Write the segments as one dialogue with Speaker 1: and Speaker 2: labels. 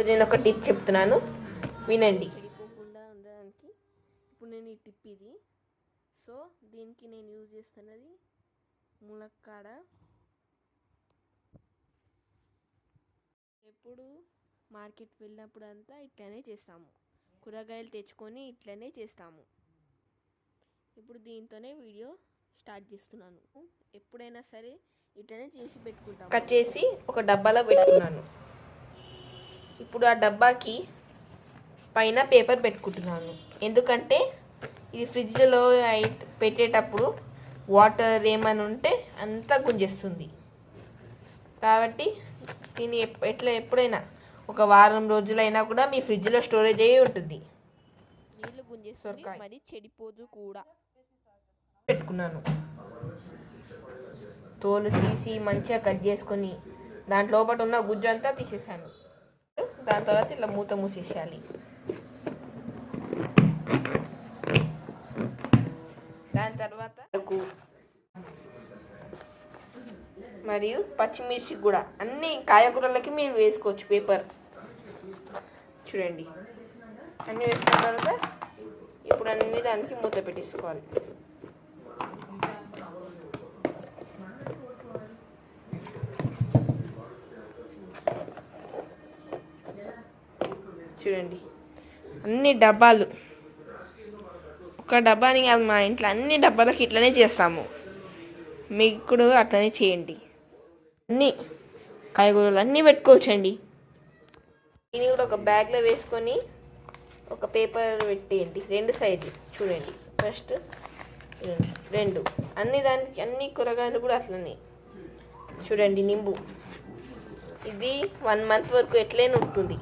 Speaker 1: నేను ఒక టిప్ చెప్తున్నాను, వినండి.
Speaker 2: చెడిపోకుండా ఉండడానికి ఇప్పుడు నేను ఈ టిప్ ఇది. సో దీనికి నేను యూజ్ చేస్తున్నది ములక్కాడ. ఎప్పుడు మార్కెట్ వెళ్ళినప్పుడు అంతా ఇట్లనే చేస్తాము, కూరగాయలు తెచ్చుకొని ఇట్లనే చేస్తాము. ఇప్పుడు దీంతోనే వీడియో స్టార్ట్ చేస్తున్నాను. ఎప్పుడైనా సరే ఇట్లనే చేసి పెట్టుకుంటాము.
Speaker 1: కట్ చేసి ఒక డబ్బాలో పెట్టుకున్నాను. ఇప్పుడు ఆ డబ్బాకి పైన పేపర్ పెట్టుకుంటున్నాను, ఎందుకంటే ఇది ఫ్రిడ్జ్లో పెట్టేటప్పుడు వాటర్ ఏమైనా ఉంటే అంతా గుంజేస్తుంది. కాబట్టి దీన్ని ఎప్పుడైనా ఒక వారం రోజులైనా కూడా మీ ఫ్రిడ్జ్లో స్టోరేజ్ అయ్యి ఉంటుంది.
Speaker 2: నీళ్ళు గుంజేస్తుంది, మరి చెడిపోదు కూడా.
Speaker 1: పెట్టుకున్నాను, తోలు తీసి మంచిగా కట్ చేసుకొని దాంట్లో లోపల ఉన్న గుజ్జు అంతా తీసేసాను. దాని తర్వాత ఇలా మూత మూసేసేయాలి. దాని తర్వాత మరియు పచ్చిమిర్చి కూడా అన్ని కాయగూరలకి మీరు వేసుకోవచ్చు పేపర్. చూడండి, అన్నీ వేసుకున్న తర్వాత ఇప్పుడు అన్ని దానికి మూత పెట్టేసుకోవాలి. చూడండి, అన్ని డబ్బాలు, ఒక డబ్బాని కాదు, మా ఇంట్లో అన్ని డబ్బాలకి ఇట్లనే చేస్తాము. మీకు కూడా అట్లనే చేయండి. అన్నీ కాయగూరలు అన్నీ పెట్టుకోవచ్చండి. దీన్ని కూడా ఒక బ్యాగ్లో వేసుకొని ఒక పేపర్ పెట్టేయండి, రెండు సైడ్లు. చూడండి, ఫస్ట్ రెండు, దానికి అన్ని కూరగాయలు కూడా అట్లనే. చూడండి, నింబు ఇది 1 month వరకు ఎట్లనే ఉంటుంది.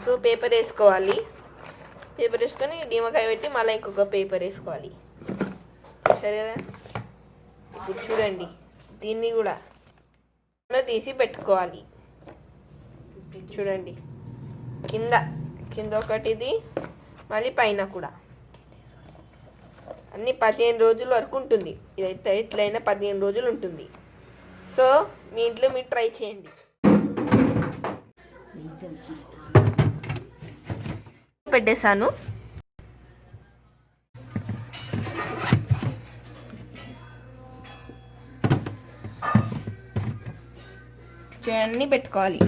Speaker 1: సో పేపర్ వేసుకోవాలి, పేపర్ వేసుకొని నిమ్మకాయ పెట్టి మళ్ళీ ఇంకొక పేపర్ వేసుకోవాలి. సరే కదా. ఇప్పుడు చూడండి, దీన్ని కూడా తీసి పెట్టుకోవాలి. చూడండి, కింద ఒకటిది, మళ్ళీ పైన కూడా. అన్నీ 15 రోజుల వరకు ఉంటుంది. ఇదైతే ఎట్లయినా 15 రోజులు ఉంటుంది. సో మీ ఇంట్లో మీరు ట్రై చేయండి. పెట్టేశాను. అన్నీ పెట్టుకోవాలి.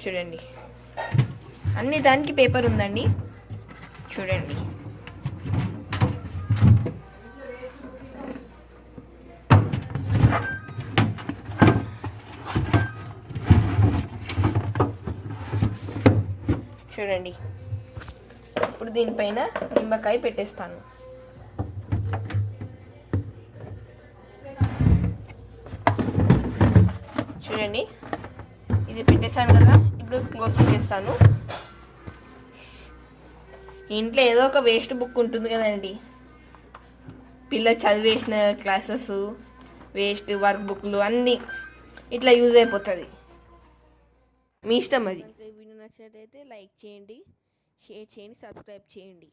Speaker 1: చూడండి, అన్ని దానికి పేపర్ ఉందండి. చూడండి, చూడండి. ఇప్పుడు దీనిపైన నిమ్మకాయ పెట్టేస్తాను. చూడండి, ఇది పెట్టేశాను కదా. ఇప్పుడు క్లోజ్ చేస్తాను. ఇంట్లో ఏదో ఒక వేస్ట్ బుక్ ఉంటుంది కదండి, పిల్లలు చదివేసిన క్లాసెస్, వేస్ట్ వర్క్ బుక్లు అన్నీ ఇట్లా యూజ్ అయిపోతుంది. మీ ఇష్టం అది.
Speaker 2: వీడియో నచ్చినట్లయితే లైక్ చేయండి, షేర్ చేయండి, సబ్స్క్రైబ్ చేయండి.